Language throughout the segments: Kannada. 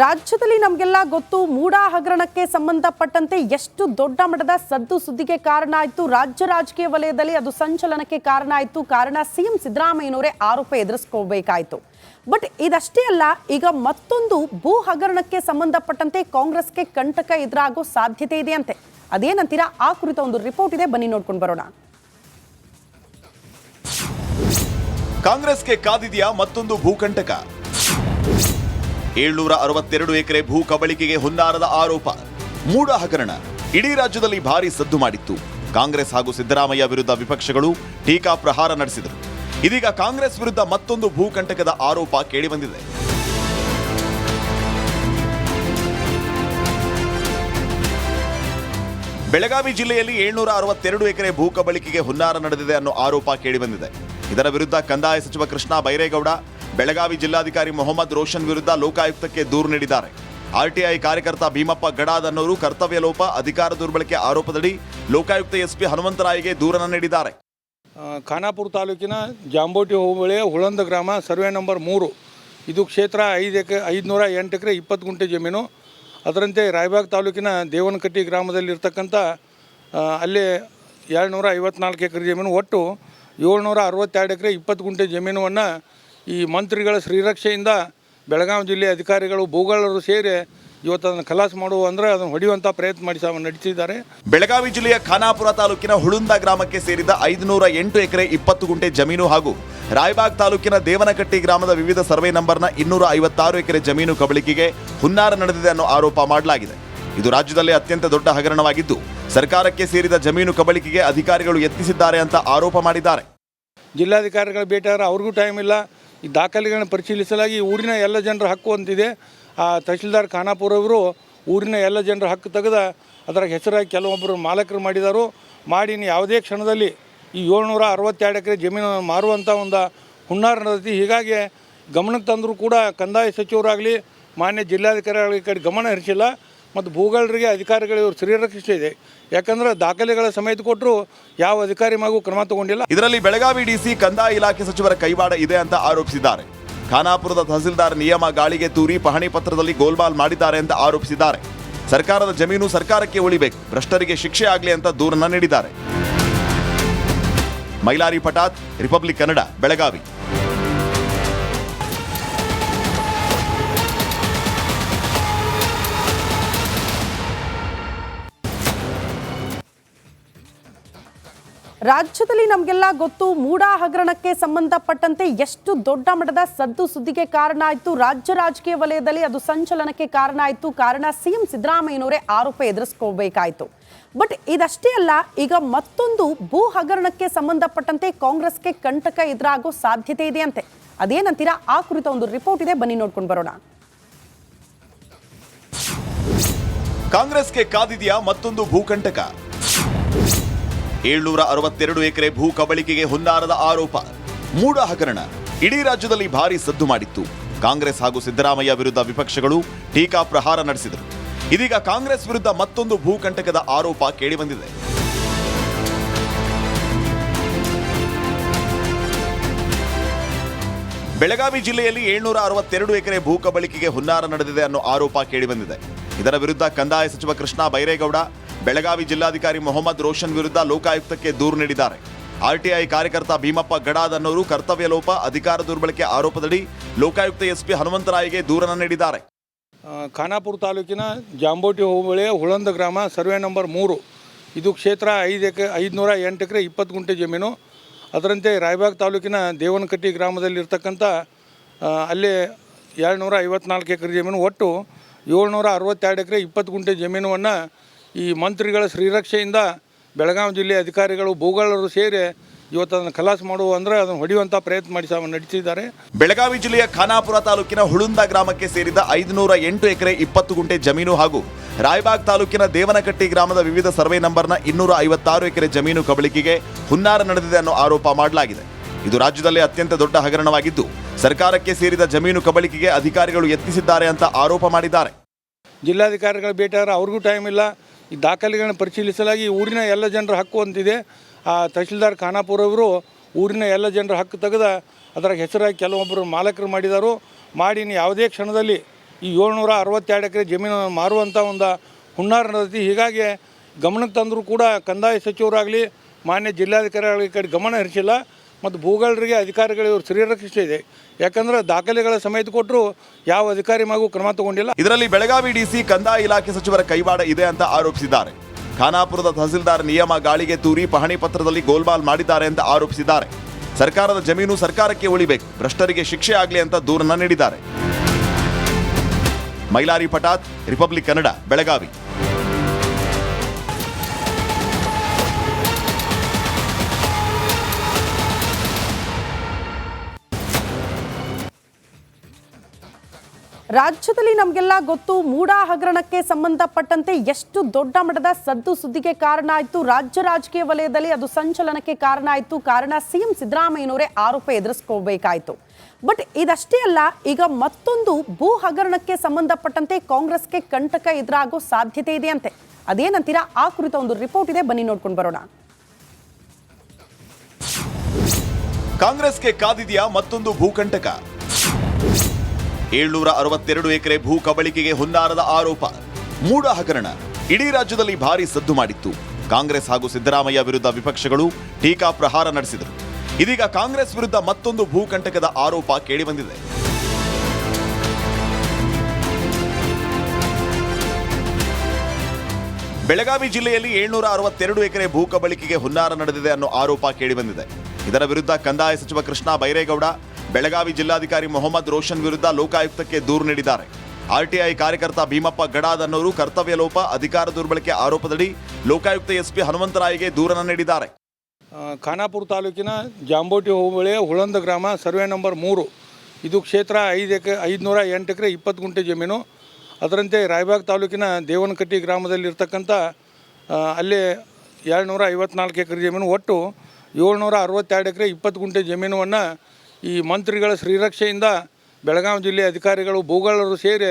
ರಾಜ್ಯದಲ್ಲಿ ನಮಗೆಲ್ಲ ಗೊತ್ತು ಮೂಡಾ ಹಗರಣಕ್ಕೆ ಸಂಬಂಧಪಟ್ಟಂತೆ ಎಷ್ಟು ದೊಡ್ಡ ಮಟ್ಟದ ಸದ್ದು ಸುದ್ದಿಗೆ ಕಾರಣ ಆಯಿತು. ರಾಜ್ಯ ರಾಜಕೀಯ ವಲಯದಲ್ಲಿ ಅದು ಸಂಚಲನಕ್ಕೆ ಕಾರಣ ಆಯಿತು. ಕಾರಣ ಸಿಎಂ ಸಿದ್ದರಾಮಯ್ಯನವರೇ ಆರೋಪ ಎದುರಿಸ್ಕೋಬೇಕಾಯಿತು. ಬಟ್ ಇದಷ್ಟೇ ಅಲ್ಲ, ಈಗ ಮತ್ತೊಂದು ಭೂ ಹಗರಣಕ್ಕೆ ಸಂಬಂಧಪಟ್ಟಂತೆ ಕಾಂಗ್ರೆಸ್ಗೆ ಕಂಟಕ ಎದುರಾಗೋ ಸಾಧ್ಯತೆ ಇದೆಯಂತೆ. ಅದೇನಂತೀರಾ? ಆ ಕುರಿತ ಒಂದು ರಿಪೋರ್ಟ್ ಇದೆ, ಬನ್ನಿ ನೋಡ್ಕೊಂಡು ಬರೋಣ. ಕಾಂಗ್ರೆಸ್ಗೆ ಕಾದಿದೆಯಾ ಮತ್ತೊಂದು ಭೂಕಂಟಕ? 762 ಎಕರೆ ಭೂ ಕಬಳಿಕೆಗೆ ಹುನ್ನಾರದ ಆರೋಪ. ಮೂಡಾ ಹಗರಣ ಇಡೀ ರಾಜ್ಯದಲ್ಲಿ ಭಾರಿ ಸದ್ದು ಮಾಡಿತ್ತು. ಕಾಂಗ್ರೆಸ್ ಹಾಗೂ ಸಿದ್ದರಾಮಯ್ಯ ವಿರುದ್ಧ ವಿಪಕ್ಷಗಳು ಟೀಕಾ ಪ್ರಹಾರ ನಡೆಸಿದರು. ಇದೀಗ ಕಾಂಗ್ರೆಸ್ ವಿರುದ್ಧ ಮತ್ತೊಂದು ಭೂಕಂಟಕದ ಆರೋಪ ಕೇಳಿಬಂದಿದೆ. ಬೆಳಗಾವಿ ಜಿಲ್ಲೆಯಲ್ಲಿ 762 ಎಕರೆ ಭೂ ಕಬಳಿಕೆಗೆ ಹುನ್ನಾರ ನಡೆದಿದೆ ಅನ್ನೋ ಆರೋಪ ಕೇಳಿಬಂದಿದೆ. ಇದರ ವಿರುದ್ಧ ಕಂದಾಯ ಸಚಿವ ಕೃಷ್ಣ ಬೈರೇಗೌಡ ಬೆಳಗಾವಿ ಜಿಲ್ಲಾಧಿಕಾರಿ ಮೊಹಮ್ಮದ್ ರೋಷನ್ ವಿರುದ್ಧ ಲೋಕಾಯುಕ್ತಕ್ಕೆ ದೂರು ನೀಡಿದ್ದಾರೆ. ಆರ್ಟಿಐ ಕಾರ್ಯಕರ್ತ ಭೀಮಪ್ಪ ಗಡಾದ್ ಅನ್ನೋರು ಕರ್ತವ್ಯ ಲೋಪ, ಅಧಿಕಾರ ದುರ್ಬಳಕೆ ಆರೋಪದಡಿ ಲೋಕಾಯುಕ್ತ ಎಸ್ಪಿ ಹನುಮಂತರಾಯ್ಗೆ ದೂರನ್ನು ನೀಡಿದ್ದಾರೆ. ಖಾನಾಪುರ ತಾಲೂಕಿನ ಜಾಂಬೋಟಿ ಹೋಬಳಿಯ ಹುಳಂದ ಗ್ರಾಮ, ಸರ್ವೆ ನಂಬರ್ 3. ಇದು ಕ್ಷೇತ್ರ 508 ಎಕರೆ 20 ಗುಂಟೆ ಜಮೀನು. ಅದರಂತೆ ರಾಯಬಾಗ್ ತಾಲೂಕಿನ ದೇವನಕಟ್ಟಿ ಗ್ರಾಮದಲ್ಲಿರ್ತಕ್ಕಂಥ ಅಲ್ಲಿ 254 ಎಕರೆ ಜಮೀನು, ಒಟ್ಟು 762 ಎಕರೆ 20 ಗುಂಟೆ ಜಮೀನನ್ನು ಈ ಮಂತ್ರಿಗಳ ಶ್ರೀರಕ್ಷೆಯಿಂದ ಬೆಳಗಾವಿ ಜಿಲ್ಲೆ ಅಧಿಕಾರಿಗಳು, ಭೂಗಳರು ಸೇರಿ ಇವತ್ತು ಅದನ್ನು ಖಲಾಸ್ ಮಾಡುವ ಅಂದರೆ ಅದನ್ನು ಹೊಡೆಯುವಂಥ ಪ್ರಯತ್ನ ನಡೆಸಿದ್ದಾರೆ. ಬೆಳಗಾವಿ ಜಿಲ್ಲೆಯ ಖಾನಾಪುರ ತಾಲೂಕಿನ ಹುಳುಂದ ಗ್ರಾಮಕ್ಕೆ ಸೇರಿದ 508 ಎಕರೆ 20 ಗುಂಟೆ ಜಮೀನು ಹಾಗೂ ರಾಯಬಾಗ್ ತಾಲೂಕಿನ ದೇವನಕಟ್ಟಿ ಗ್ರಾಮದ ವಿವಿಧ ಸರ್ವೆ ನಂಬರ್ನ 256 ಎಕರೆ ಜಮೀನು ಕಬಳಿಕೆಗೆ ಹುನ್ನಾರ ನಡೆದಿದೆ ಅನ್ನೋ ಆರೋಪ ಮಾಡಲಾಗಿದೆ. ಇದು ರಾಜ್ಯದಲ್ಲೇ ಅತ್ಯಂತ ದೊಡ್ಡ ಹಗರಣವಾಗಿದ್ದು, ಸರ್ಕಾರಕ್ಕೆ ಸೇರಿದ ಜಮೀನು ಕಬಳಿಕೆಗೆ ಅಧಿಕಾರಿಗಳು ಯತ್ನಿಸಿದ್ದಾರೆ ಅಂತ ಆರೋಪ ಮಾಡಿದ್ದಾರೆ. ಜಿಲ್ಲಾಧಿಕಾರಿಗಳ ಭೇಟಿಯಾದರೆ ಅವ್ರಿಗೂ ಟೈಮ್ ಇಲ್ಲ. ಈ ದಾಖಲೆಗಳನ್ನು ಪರಿಶೀಲಿಸಲಾಗಿ ಊರಿನ ಎಲ್ಲ ಜನರ ಹಕ್ಕು ಅಂತಿದೆ. ಆ ತಹಶೀಲ್ದಾರ್ ಖಾನಾಪುರವರು ಊರಿನ ಎಲ್ಲ ಜನರ ಹಕ್ಕು ತೆಗೆದ ಅದರ ಹೆಸರಾಗಿ ಕೆಲವೊಬ್ಬರು ಮಾಲಕರು ಮಾಡಿ ಯಾವುದೇ ಕ್ಷಣದಲ್ಲಿ ಈ 762 ಎಕರೆ ಜಮೀನನ್ನು ಮಾರುವಂಥ ಒಂದು ಹುನ್ನಾರ ನಡೆದಿ. ಹೀಗಾಗಿ ಗಮನಕ್ಕೆ ತಂದರೂ ಕೂಡ ಕಂದಾಯ ಸಚಿವರಾಗಲಿ ಮಾನ್ಯ ಜಿಲ್ಲಾಧಿಕಾರಿಗಳ ಕಡೆ ಗಮನ ಹರಿಸಿಲ್ಲ. ಮತ್ತು ಭೂಗಳರಿಗೆ ಅಧಿಕಾರಿಗಳು ಇವರು ಶ್ರೀರಕ್ಷೆ ಇದೆ. ಯಾಕಂದ್ರೆ ದಾಖಲೆಗಳ ಸಮೇತ ಕೊಟ್ಟರು ಯಾವ ಅಧಿಕಾರಿ ಮಗೂ ಕ್ರಮ ತಗೊಂಡಿಲ್ಲ. ಇದರಲ್ಲಿ ಬೆಳಗಾವಿ ಡಿಸಿ, ಕಂದಾಯ ಇಲಾಖೆ ಸಚಿವರ ಕೈವಾಡ ಇದೆ ಅಂತ ಆರೋಪಿಸಿದ್ದಾರೆ. ಖಾನಾಪುರದ ತಹಸೀಲ್ದಾರ್ ನಿಯಮ ಗಾಳಿಗೆ ತೂರಿ ಪಹಣಿ ಪತ್ರದಲ್ಲಿ ಗೋಲ್ಮಾಲ್ ಮಾಡಿದ್ದಾರೆ ಅಂತ ಆರೋಪಿಸಿದ್ದಾರೆ. ಸರ್ಕಾರದ ಜಮೀನು ಸರ್ಕಾರಕ್ಕೆ ಉಳಿಬೇಕು, ಭ್ರಷ್ಟರಿಗೆ ಶಿಕ್ಷೆ ಆಗಲಿ ಅಂತ ದೂರನ್ನ ನೀಡಿದ್ದಾರೆ. ಮೈಲಾರಿ ಪಟಾತ್, ರಿಪಬ್ಲಿಕ್ ಕನ್ನಡ, ಬೆಳಗಾವಿ. ರಾಜ್ಯದಲ್ಲಿ ನಮಗೆಲ್ಲ ಗೊತ್ತು ಮೂಡಾ ಹಗರಣಕ್ಕೆ ಸಂಬಂಧಪಟ್ಟಂತೆ ಎಷ್ಟು ದೊಡ್ಡ ಮಟ್ಟದ ಸದ್ದು ಸುದ್ದಿಗೆ ಕಾರಣ ಆಯಿತು. ರಾಜ್ಯ ರಾಜಕೀಯ ವಲಯದಲ್ಲಿ ಅದು ಸಂಚಲನಕ್ಕೆ ಕಾರಣ ಆಯಿತು. ಕಾರಣ ಸಿಎಂ ಸಿದ್ದರಾಮಯ್ಯನವರೇ ಆರೋಪ ಎದುರಿಸ್ಕೋಬೇಕಾಯಿತು. ಬಟ್ ಇದಷ್ಟೇ ಅಲ್ಲ, ಈಗ ಮತ್ತೊಂದು ಭೂ ಹಗರಣಕ್ಕೆ ಸಂಬಂಧಪಟ್ಟಂತೆ ಕಾಂಗ್ರೆಸ್ಗೆ ಕಂಟಕ ಎದುರಾಗೋ ಸಾಧ್ಯತೆ ಇದೆಯಂತೆ. ಅದೇನಂತೀರಾ? ಆ ಕುರಿತ ಒಂದು ರಿಪೋರ್ಟ್ ಇದೆ, ಬನ್ನಿ ನೋಡ್ಕೊಂಡು ಬರೋಣ. ಕಾಂಗ್ರೆಸ್ಗೆ ಕಾದಿದೆಯಾ ಮತ್ತೊಂದು ಭೂಕಂಟಕ? 762 ಎಕರೆ ಭೂ ಕಬಳಿಕೆಗೆ ಹುನ್ನಾರದ ಆರೋಪ. ಮೂಡಾ ಹಗರಣ ಇಡೀ ರಾಜ್ಯದಲ್ಲಿ ಭಾರಿ ಸದ್ದು ಮಾಡಿತ್ತು. ಕಾಂಗ್ರೆಸ್ ಹಾಗೂ ಸಿದ್ದರಾಮಯ್ಯ ವಿರುದ್ಧ ವಿಪಕ್ಷಗಳು ಟೀಕಾ ಪ್ರಹಾರ ನಡೆಸಿದರು. ಇದೀಗ ಕಾಂಗ್ರೆಸ್ ವಿರುದ್ಧ ಮತ್ತೊಂದು ಭೂಕಂಟಕದ ಆರೋಪ ಕೇಳಿಬಂದಿದೆ. ಬೆಳಗಾವಿ ಜಿಲ್ಲೆಯಲ್ಲಿ 762 ಎಕರೆ ಭೂ ಕಬಳಿಕೆಗೆ ಹುನ್ನಾರ ನಡೆದಿದೆ ಅನ್ನೋ ಆರೋಪ ಕೇಳಿಬಂದಿದೆ. ಇದರ ವಿರುದ್ಧ ಕಂದಾಯ ಸಚಿವ ಕೃಷ್ಣ ಬೈರೇಗೌಡ ಬೆಳಗಾವಿ ಜಿಲ್ಲಾಧಿಕಾರಿ ಮೊಹಮ್ಮದ್ ರೋಷನ್ ವಿರುದ್ಧ ಲೋಕಾಯುಕ್ತಕ್ಕೆ ದೂರು ನೀಡಿದ್ದಾರೆ. ಆರ್ಟಿಐ ಕಾರ್ಯಕರ್ತ ಭೀಮಪ್ಪ ಗಡಾದ್ ಅನ್ನೋರು ಕರ್ತವ್ಯ ಲೋಪ, ಅಧಿಕಾರ ದುರ್ಬಳಕೆ ಆರೋಪದಡಿ ಲೋಕಾಯುಕ್ತ ಎಸ್ಪಿ ಹನುಮಂತರಾಯ್ಗೆ ದೂರನ್ನು ನೀಡಿದ್ದಾರೆ. ಖಾನಾಪುರ ತಾಲೂಕಿನ ಜಾಂಬೋಟಿ ಹೋಬಳಿಯ ಹುಳಂದ ಗ್ರಾಮ, ಸರ್ವೆ ನಂಬರ್ 3. ಇದು ಕ್ಷೇತ್ರ 508 ಎಕರೆ 20 ಗುಂಟೆ ಜಮೀನು. ಅದರಂತೆ ರಾಯಬಾಗ್ ತಾಲೂಕಿನ ದೇವನಕಟ್ಟಿ ಗ್ರಾಮದಲ್ಲಿರ್ತಕ್ಕಂಥ ಅಲ್ಲಿ 254 ಎಕರೆ ಜಮೀನು, ಒಟ್ಟು 762 ಎಕರೆ 20 ಗುಂಟೆ ಜಮೀನನ್ನು ಈ ಮಂತ್ರಿಗಳ ಶ್ರೀರಕ್ಷೆಯಿಂದ ಬೆಳಗಾವಿ ಜಿಲ್ಲೆ ಅಧಿಕಾರಿಗಳು, ಭೂಗಳರು ಸೇರಿ ಇವತ್ತು ಅದನ್ನು ಖಲಾಸ್ ಮಾಡುವ ಅಂದರೆ ಅದನ್ನು ಹೊಡೆಯುವಂಥ ಪ್ರಯತ್ನ ನಡೆಸಿದ್ದಾರೆ. ಬೆಳಗಾವಿ ಜಿಲ್ಲೆಯ ಖಾನಾಪುರ ತಾಲೂಕಿನ ಹುಳುಂದ ಗ್ರಾಮಕ್ಕೆ ಸೇರಿದ 508 ಎಕರೆ 20 ಗುಂಟೆ ಜಮೀನು ಹಾಗೂ ರಾಯಬಾಗ್ ತಾಲೂಕಿನ ದೇವನಕಟ್ಟಿ ಗ್ರಾಮದ ವಿವಿಧ ಸರ್ವೆ ನಂಬರ್ನ 256 ಎಕರೆ ಜಮೀನು ಕಬಳಿಕೆಗೆ ಹುನ್ನಾರ ನಡೆದಿದೆ ಅನ್ನೋ ಆರೋಪ ಮಾಡಲಾಗಿದೆ. ಇದು ರಾಜ್ಯದಲ್ಲೇ ಅತ್ಯಂತ ದೊಡ್ಡ ಹಗರಣವಾಗಿದ್ದು, ಸರ್ಕಾರಕ್ಕೆ ಸೇರಿದ ಜಮೀನು ಕಬಳಿಕೆಗೆ ಅಧಿಕಾರಿಗಳು ಯತ್ನಿಸಿದ್ದಾರೆ ಅಂತ ಆರೋಪ ಮಾಡಿದ್ದಾರೆ. ಜಿಲ್ಲಾಧಿಕಾರಿಗಳ ಭೇಟಿಯಾದರೆ ಅವ್ರಿಗೂ ಟೈಮ್ ಇಲ್ಲ. ಈ ದಾಖಲೆಗಳನ್ನು ಪರಿಶೀಲಿಸಲಾಗಿ ಊರಿನ ಎಲ್ಲ ಜನರ ಹಕ್ಕು ಅಂತಿದೆ. ಆ ತಹಶೀಲ್ದಾರ್ ಖಾನಾಪುರವರು ಊರಿನ ಎಲ್ಲ ಜನರ ಹಕ್ಕು ತೆಗೆದ ಅದರ ಹೆಸರಾಗಿ ಕೆಲವೊಬ್ಬರು ಮಾಲಕರು ಮಾಡಿ ಯಾವುದೇ ಕ್ಷಣದಲ್ಲಿ ಈ 762 ಎಕರೆ ಜಮೀನು ಮಾರುವಂಥ ಒಂದು ಹುನ್ನಾರ ನಡೆದಿ. ಹೀಗಾಗಿ ಗಮನಕ್ಕೆ ತಂದರೂ ಕೂಡ ಕಂದಾಯ ಸಚಿವರಾಗಲಿ ಮಾನ್ಯ ಜಿಲ್ಲಾಧಿಕಾರಿಗಳ ಕಡೆ ಗಮನ ಹರಿಸಿಲ್ಲ ಮತ್ತು ಭೂಗಳರಿಗೆ ಅಧಿಕಾರಿಗಳು ಇವರು ಶ್ರೀರಕ್ಷಿಸಿ ಇದೆ. ಯಾಕಂದ್ರೆ ದಾಖಲೆಗಳ ಸಮೇತ ಕೊಟ್ಟರು ಯಾವ ಅಧಿಕಾರಿ ಮಗೂ ಕ್ರಮ ತಗೊಂಡಿಲ್ಲ. ಇದರಲ್ಲಿ ಬೆಳಗಾವಿ ಡಿಸಿ ಕಂದಾಯ ಇಲಾಖೆ ಸಚಿವರ ಕೈವಾಡ ಇದೆ ಅಂತ ಆರೋಪಿಸಿದ್ದಾರೆ. ಖಾನಾಪುರದ ತಹಸೀಲ್ದಾರ್ ನಿಯಮ ಗಾಳಿಗೆ ತೂರಿ ಪಹಣಿ ಪತ್ರದಲ್ಲಿ ಗೋಲ್ಮಾಲ್ ಮಾಡಿದ್ದಾರೆ ಅಂತ ಆರೋಪಿಸಿದ್ದಾರೆ. ಸರ್ಕಾರದ ಜಮೀನು ಸರ್ಕಾರಕ್ಕೆ ಉಳಿಬೇಕು, ಭ್ರಷ್ಟರಿಗೆ ಶಿಕ್ಷೆ ಆಗಲಿ ಅಂತ ದೂರನ್ನ ನೀಡಿದ್ದಾರೆ. ಮೈಲಾರಿ ಪಟಾತ್, ರಿಪಬ್ಲಿಕ್ ಕನ್ನಡ, ಬೆಳಗಾವಿ. ರಾಜ್ಯದಲ್ಲಿ ನಮಗೆಲ್ಲ ಗೊತ್ತು, ಮೂಡಾ ಹಗರಣಕ್ಕೆ ಸಂಬಂಧಪಟ್ಟಂತೆ ಎಷ್ಟು ದೊಡ್ಡ ಮಟ್ಟದ ಸದ್ದು ಸುದ್ದಿಗೆ ಕಾರಣ ಆಯಿತು. ರಾಜ್ಯ ರಾಜಕೀಯ ವಲಯದಲ್ಲಿ ಅದು ಸಂಚಲನಕ್ಕೆ ಕಾರಣ ಆಯಿತು. ಕಾರಣ ಸಿಎಂ ಸಿದ್ದರಾಮಯ್ಯನವರೇ ಆರೋಪ ಎದುರಿಸ್ಕೋಬೇಕಾಯಿತು. ಬಟ್ ಇದಷ್ಟೇ ಅಲ್ಲ, ಈಗ ಮತ್ತೊಂದು ಭೂ ಹಗರಣಕ್ಕೆ ಸಂಬಂಧಪಟ್ಟಂತೆ ಕಾಂಗ್ರೆಸ್ಗೆ ಕಂಟಕ ಎದುರಾಗೋ ಸಾಧ್ಯತೆ ಇದೆಯಂತೆ. ಅದೇನಂತೀರಾ? ಆ ಕುರಿತ ಒಂದು ರಿಪೋರ್ಟ್ ಇದೆ, ಬನ್ನಿ ನೋಡ್ಕೊಂಡು ಬರೋಣ. ಕಾಂಗ್ರೆಸ್ಗೆ ಕಾದಿದೆಯಾ ಮತ್ತೊಂದು ಭೂಕಂಟಕ? 762 ಎಕರೆ ಭೂ ಕಬಳಿಕೆಗೆ ಹುನ್ನಾರದ ಆರೋಪ. ಮೂಡಾ ಹಗರಣ ಇಡೀ ರಾಜ್ಯದಲ್ಲಿ ಭಾರಿ ಸದ್ದು ಮಾಡಿತ್ತು. ಕಾಂಗ್ರೆಸ್ ಹಾಗೂ ಸಿದ್ದರಾಮಯ್ಯ ವಿರುದ್ಧ ವಿಪಕ್ಷಗಳು ಟೀಕಾ ಪ್ರಹಾರ ನಡೆಸಿದರು. ಇದೀಗ ಕಾಂಗ್ರೆಸ್ ವಿರುದ್ಧ ಮತ್ತೊಂದು ಭೂಕಂಟಕದ ಆರೋಪ ಕೇಳಿಬಂದಿದೆ. ಬೆಳಗಾವಿ ಜಿಲ್ಲೆಯಲ್ಲಿ 762 ಎಕರೆ ಭೂ ಕಬಳಿಕೆಗೆ ಹುನ್ನಾರ ನಡೆದಿದೆ ಅನ್ನೋ ಆರೋಪ ಕೇಳಿಬಂದಿದೆ. ಇದರ ವಿರುದ್ಧ ಕಂದಾಯ ಸಚಿವ ಕೃಷ್ಣ ಬೈರೇಗೌಡ ಬೆಳಗಾವಿ ಜಿಲ್ಲಾಧಿಕಾರಿ ಮೊಹಮ್ಮದ್ ರೋಷನ್ ವಿರುದ್ಧ ಲೋಕಾಯುಕ್ತಕ್ಕೆ ದೂರು ನೀಡಿದ್ದಾರೆ. ಆರ್ಟಿಐ ಕಾರ್ಯಕರ್ತ ಭೀಮಪ್ಪ ಗಡಾದ್ ಅನ್ನೋರು ಕರ್ತವ್ಯ ಲೋಪ, ಅಧಿಕಾರ ದುರ್ಬಳಕೆ ಆರೋಪದಡಿ ಲೋಕಾಯುಕ್ತ ಎಸ್ಪಿ ಹನುಮಂತರಾಯ್ಗೆ ದೂರನ್ನು ನೀಡಿದ್ದಾರೆ. ಖಾನಾಪುರ ತಾಲೂಕಿನ ಜಾಂಬೋಟಿ ಹೋಬಳಿಯ ಹುಳಂದ ಗ್ರಾಮ, ಸರ್ವೆ ನಂಬರ್ 3. ಇದು ಕ್ಷೇತ್ರ 508 ಎಕರೆ 20 ಗುಂಟೆ ಜಮೀನು. ಅದರಂತೆ ರಾಯಬಾಗ್ ತಾಲೂಕಿನ ದೇವನಕಟ್ಟಿ ಗ್ರಾಮದಲ್ಲಿ ಇರ್ತಕ್ಕಂಥ ಅಲ್ಲಿ 254 ಎಕರೆ ಜಮೀನು, ಒಟ್ಟು 762 ಎಕರೆ 20 ಗುಂಟೆ ಜಮೀನುವನ್ನು ಈ ಮಂತ್ರಿಗಳ ಶ್ರೀರಕ್ಷೆಯಿಂದ ಬೆಳಗಾವಿ ಜಿಲ್ಲೆ ಅಧಿಕಾರಿಗಳು ಭೂಗಳರು ಸೇರಿ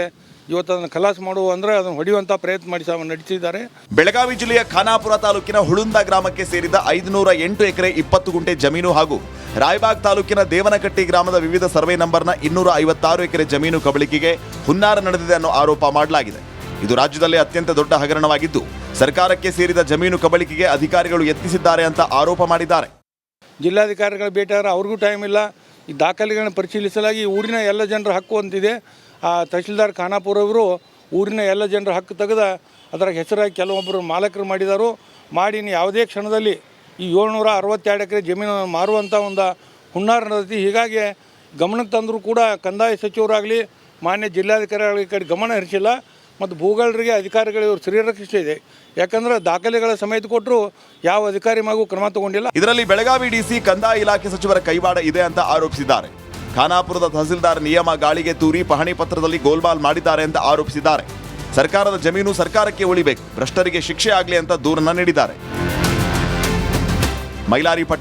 ಇವತ್ತು ಅದನ್ನು ಖಲಾಸ ಮಾಡುವ ಅಂದರೆ ಅದನ್ನು ಹೊಡೆಯುವಂಥ ಪ್ರಯತ್ನ ನಡೆಸಿದ್ದಾರೆ. ಬೆಳಗಾವಿ ಜಿಲ್ಲೆಯ ಖಾನಾಪುರ ತಾಲೂಕಿನ ಹುಳುಂದ ಗ್ರಾಮಕ್ಕೆ ಸೇರಿದ 508 ಎಕರೆ 20 ಗುಂಟೆ ಜಮೀನು ಹಾಗೂ ರಾಯಬಾಗ್ ತಾಲೂಕಿನ ದೇವನಕಟ್ಟಿ ಗ್ರಾಮದ ವಿವಿಧ ಸರ್ವೆ ನಂಬರ್ನ 256 ಎಕರೆ ಜಮೀನು ಕಬಳಿಕೆಗೆ ಹುನ್ನಾರ ನಡೆದಿದೆ ಅನ್ನೋ ಆರೋಪ ಮಾಡಲಾಗಿದೆ. ಇದು ರಾಜ್ಯದಲ್ಲೇ ಅತ್ಯಂತ ದೊಡ್ಡ ಹಗರಣವಾಗಿದ್ದು, ಸರ್ಕಾರಕ್ಕೆ ಸೇರಿದ ಜಮೀನು ಕಬಳಿಕೆಗೆ ಅಧಿಕಾರಿಗಳು ಯತ್ನಿಸಿದ್ದಾರೆ ಅಂತ ಆರೋಪ ಮಾಡಿದ್ದಾರೆ. ಜಿಲ್ಲಾಧಿಕಾರಿಗಳ ಭೇಟಿಯಾದ್ರೆ ಅವ್ರಿಗೂ ಟೈಮ್ ಇಲ್ಲ. ಈ ದಾಖಲೆಗಳನ್ನು ಪರಿಶೀಲಿಸಲಾಗಿ ಊರಿನ ಎಲ್ಲ ಜನರ ಹಕ್ಕು ಅಂತಿದೆ. ಆ ತಹಸೀಲ್ದಾರ್ ಖಾನಾಪುರವರು ಊರಿನ ಎಲ್ಲ ಜನರ ಹಕ್ಕು ತೆಗೆದ ಅದರ ಹೆಸರಾಗಿ ಕೆಲವೊಬ್ಬರು ಮಾಲಕರು ಮಾಡಿದರು. ಮಾಡಿ ಯಾವುದೇ ಕ್ಷಣದಲ್ಲಿ ಈ 762 ಎಕರೆ ಜಮೀನು ಮಾರುವಂಥ ಒಂದು ಹುನ್ನಾರ ನಡೆದಿ. ಹೀಗಾಗಿ ಗಮನಕ್ಕೆ ತಂದರೂ ಕೂಡ ಕಂದಾಯ ಸಚಿವರಾಗಲಿ ಮಾನ್ಯ ಜಿಲ್ಲಾಧಿಕಾರಿಗಳ ಕಡೆ ಗಮನ ಹರಿಸಿಲ್ಲ ಮತ್ತು ಭೂಗಳರಿಗೆ ಅಧಿಕಾರಿಗಳು ಇವರು ಶ್ರೀರಕ್ಷಿಸಿ ಇದೆ. ಯಾಕಂದ್ರೆ ದಾಖಲೆಗಳ ಸಮೇತ ಕೊಟ್ಟರು ಯಾವ ಅಧಿಕಾರಿ ಮಗೂ ಕ್ರಮ ತಗೊಂಡಿಲ್ಲ. ಇದರಲ್ಲಿ ಬೆಳಗಾವಿ ಡಿಸಿ ಕಂದಾಯ ಇಲಾಖೆ ಸಚಿವರ ಕೈವಾಡ ಇದೆ ಅಂತ ಆರೋಪಿಸಿದ್ದಾರೆ. ಖಾನಾಪುರದ ತಹಸೀಲ್ದಾರ್ ನಿಯಮ ಗಾಳಿಗೆ ತೂರಿ ಪಹಣಿ ಪತ್ರದಲ್ಲಿ ಗೋಲ್ಮಾಲ್ ಮಾಡಿದ್ದಾರೆ ಅಂತ ಆರೋಪಿಸಿದ್ದಾರೆ. ಸರ್ಕಾರದ ಜಮೀನು ಸರ್ಕಾರಕ್ಕೆ ಉಳಿಬೇಕು, ಭ್ರಷ್ಟರಿಗೆ ಶಿಕ್ಷೆ ಆಗಲಿ ಅಂತ ದೂರನ್ನ ನೀಡಿದ್ದಾರೆ. ಮೈಲಾರಿ ಪಟಾತ್